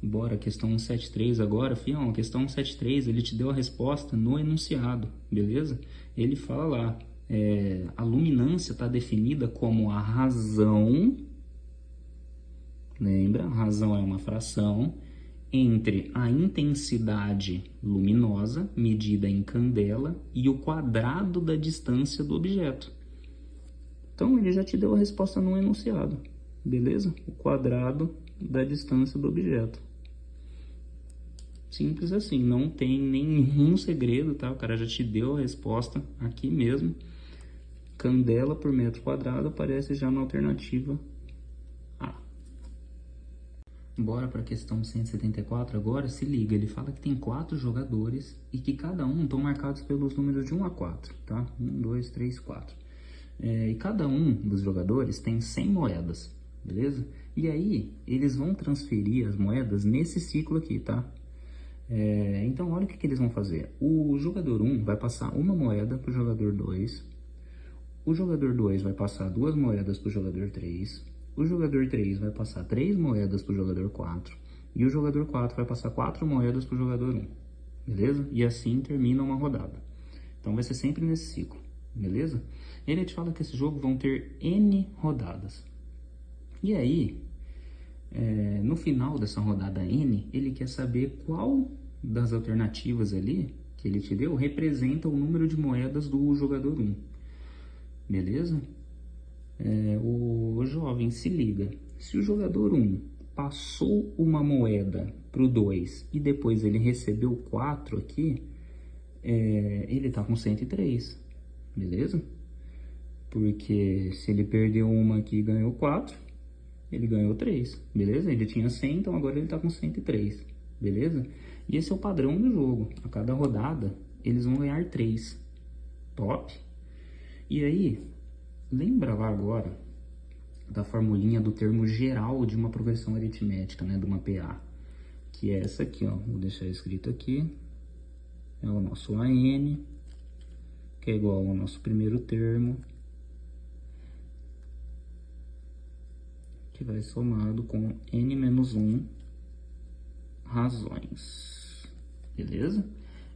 Bora, questão 173 agora, fião, questão 173, ele te deu a resposta no enunciado, beleza? Ele fala lá, a luminância está definida como a razão, lembra? A razão é uma fração, entre a intensidade luminosa, medida em candela, e o quadrado da distância do objeto. Então, ele já te deu a resposta no enunciado, beleza? O quadrado da distância do objeto. Simples assim, não tem nenhum segredo, tá? O cara já te deu a resposta aqui mesmo. Candela por metro quadrado aparece já na alternativa A. Bora para a questão 174 agora, se liga, ele fala que tem 4 jogadores e que cada um estão marcados pelos números de 1 a 4, tá? 1, 2, 3, 4. E cada um dos jogadores tem 100 moedas, beleza? E aí, eles vão transferir as moedas nesse ciclo aqui, tá? Então, olha o que eles vão fazer. O jogador 1 vai passar uma moeda para o jogador 2. O jogador 2 vai passar 2 moedas para o jogador 3. O jogador 3 vai passar 3 moedas para o jogador 4. E o jogador 4 vai passar 4 moedas para o jogador 1. Beleza? E assim termina uma rodada. Então, vai ser sempre nesse ciclo. Beleza? Ele te fala que esse jogo vão ter N rodadas. E aí, no final dessa rodada N, ele quer saber qual das alternativas ali que ele te deu representa o número de moedas do jogador 1. Beleza? O jovem, se liga. Se o jogador 1 passou uma moeda para o 2 e depois ele recebeu 4 aqui, ele tá com 103. Beleza? Porque se ele perdeu uma aqui e ganhou 4, ele ganhou 3, beleza? Ele tinha 100, então agora ele tá com 103, beleza? E esse é o padrão do jogo. A cada rodada, eles vão ganhar 3. Top? E aí, lembra lá agora da formulinha do termo geral de uma progressão aritmética, né? De uma PA. Que é essa aqui, ó. Vou deixar escrito aqui. É o nosso AN, que é igual ao nosso primeiro termo, que vai somado com n-1 razões, beleza?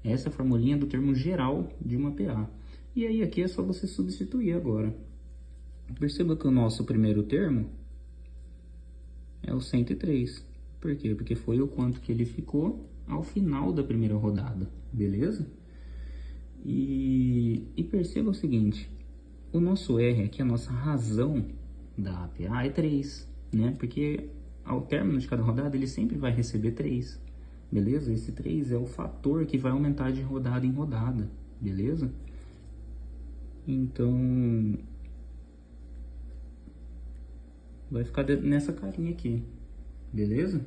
Essa é a formulinha do termo geral de uma PA. E aí aqui é só você substituir agora. Perceba que o nosso primeiro termo é o 103. Por quê? Porque foi o quanto que ele ficou ao final da primeira rodada, beleza? E perceba o seguinte, o nosso R aqui, a nossa razão da APA é 3, né? Porque ao término de cada rodada ele sempre vai receber 3, beleza? Esse 3 é o fator que vai aumentar de rodada em rodada, beleza? Então, vai ficar nessa carinha aqui, beleza?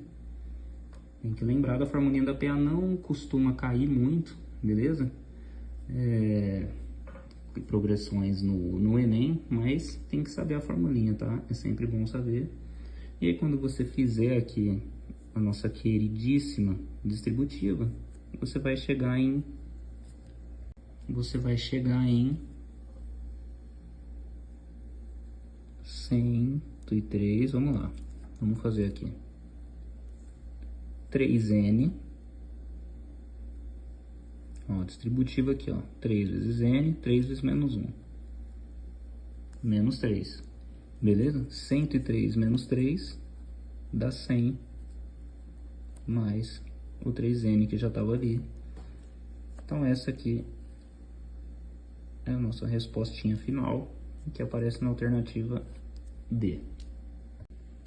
Tem que lembrar da formulinha da PA, não costuma cair muito, beleza? Progressões no Enem, mas tem que saber a formulinha, tá? É sempre bom saber. E aí quando você fizer aqui a nossa queridíssima distributiva, você vai chegar em 103, vamos lá. Vamos fazer aqui 3n. Ó, distributiva aqui, ó, 3 vezes n, 3 vezes menos 1. Menos 3. Beleza? 103 menos 3 dá 100 mais o 3n que já estava ali. Então essa aqui é a nossa respostinha final, que aparece na alternativa D.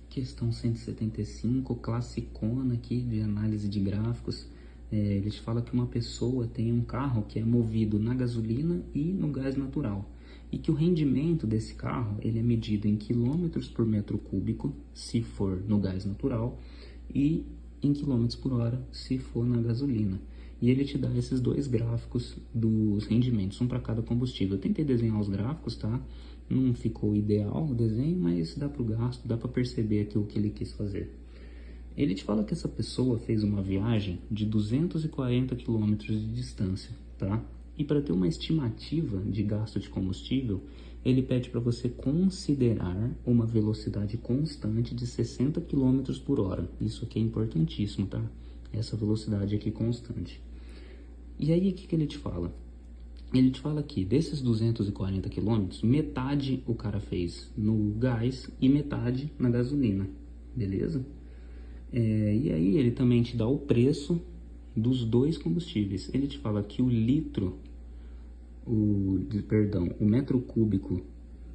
Questão 175, classicona aqui de análise de gráficos. Ele te fala que uma pessoa tem um carro que é movido na gasolina e no gás natural. E que o rendimento desse carro ele é medido em quilômetros por metro cúbico, se for no gás natural, e em quilômetros por hora, se for na gasolina. E ele te dá esses dois gráficos dos rendimentos, um para cada combustível. Eu tentei desenhar os gráficos, tá? Não ficou ideal o desenho, mas dá para o gasto, dá para perceber aqui o que ele quis fazer. Ele te fala que essa pessoa fez uma viagem de 240 km de distância, tá? E para ter uma estimativa de gasto de combustível, ele pede para você considerar uma velocidade constante de 60 km por hora. Isso aqui é importantíssimo, tá? Essa velocidade aqui constante. E aí, o que ele te fala? Ele te fala que desses 240 km, metade o cara fez no gás e metade na gasolina, beleza? E aí ele também te dá o preço dos dois combustíveis. Ele te fala que o metro cúbico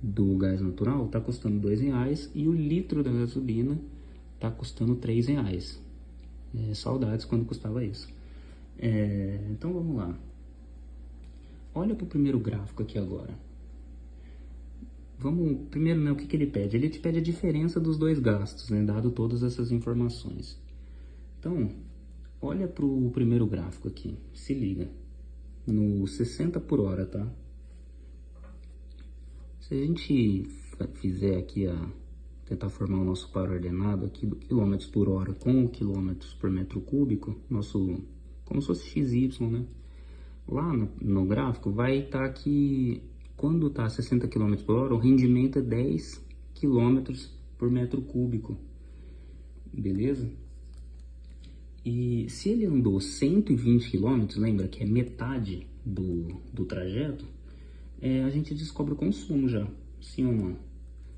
do gás natural está custando R$2 e o litro da gasolina está custando R$3. Saudades quando custava isso. Então vamos lá. Olha para o primeiro gráfico aqui agora. Primeiro, né, o que ele pede? Ele te pede a diferença dos dois gastos, né, dado todas essas informações. Então, olha para o primeiro gráfico aqui, se liga, no 60 por hora, tá? Se a gente fizer aqui, tentar formar o nosso par ordenado aqui do quilômetros por hora com o quilômetros por metro cúbico, como se fosse XY, né? Lá no gráfico vai estar que quando está 60 km por hora, o rendimento é 10 km por metro cúbico, beleza? E se ele andou 120 km, lembra que é metade do trajeto, a gente descobre o consumo já, sim ou não?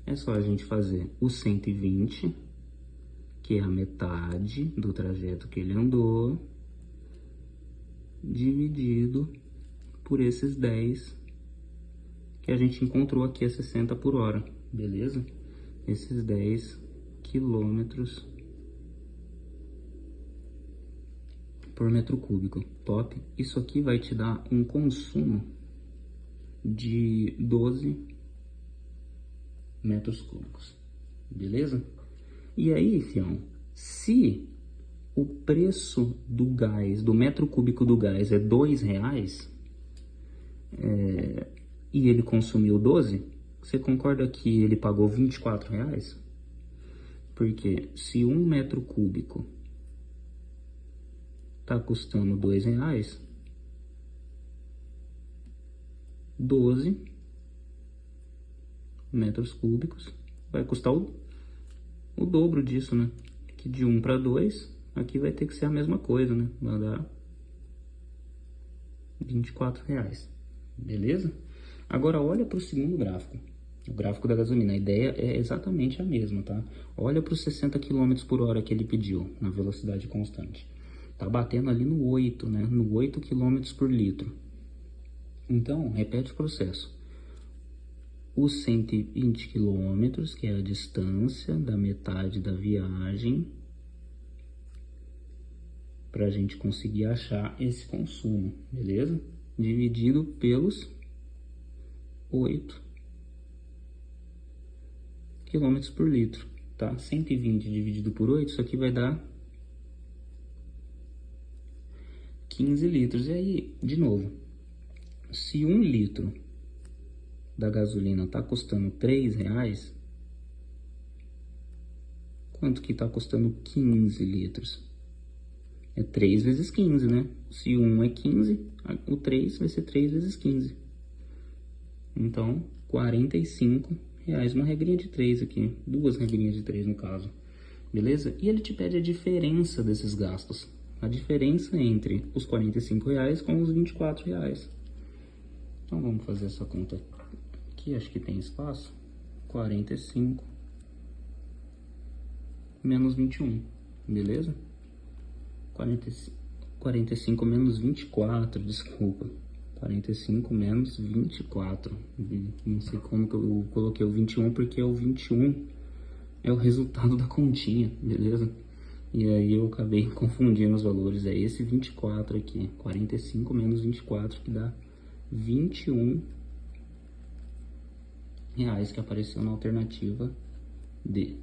É só a gente fazer o 120, que é a metade do trajeto que ele andou, dividido por esses 10 que a gente encontrou aqui a 60 por hora, beleza? Esses 10 quilômetros por metro cúbico, top? Isso aqui vai te dar um consumo de 12 metros cúbicos, beleza? E aí, fião, se o preço do gás, do metro cúbico do gás é R$2, e ele consumiu 12, você concorda que ele pagou R$24? Porque se um metro cúbico tá custando R$2, 12 metros cúbicos vai custar o dobro disso, né? Que de 1 para 2, aqui vai ter que ser a mesma coisa, né? Vai dar R$24, beleza? Agora olha para o segundo gráfico, o gráfico da gasolina. A ideia é exatamente a mesma, tá? Olha para os 60 km por hora que ele pediu, na velocidade constante. Tá batendo ali no 8, né? No 8 km por litro. Então, repete o processo. Os 120 km, que é a distância da metade da viagem, para a gente conseguir achar esse consumo, beleza? Dividido pelos 8 km por litro, tá? 120 dividido por 8, isso aqui vai dar 15 litros. E aí, de novo, se 1 litro da gasolina tá custando R$3, quanto que tá custando 15 litros? É 3 vezes 15, né? Se 1 é 15, o 3 vai ser 3 vezes 15. Então, R$45, uma regrinha de 3 aqui, 2 regrinhas de 3 no caso, beleza? E ele te pede a diferença desses gastos, a diferença entre os R$45 com os R$24. Então vamos fazer essa conta aqui, acho que tem espaço. 45 menos 21, beleza? 45 menos 24, desculpa. 45 menos 24. Não sei como que eu coloquei o 21, porque o 21 é o resultado da continha, beleza? E aí eu acabei confundindo os valores. É esse 24 aqui. 45 menos 24, que dá R$21 que apareceu na alternativa D.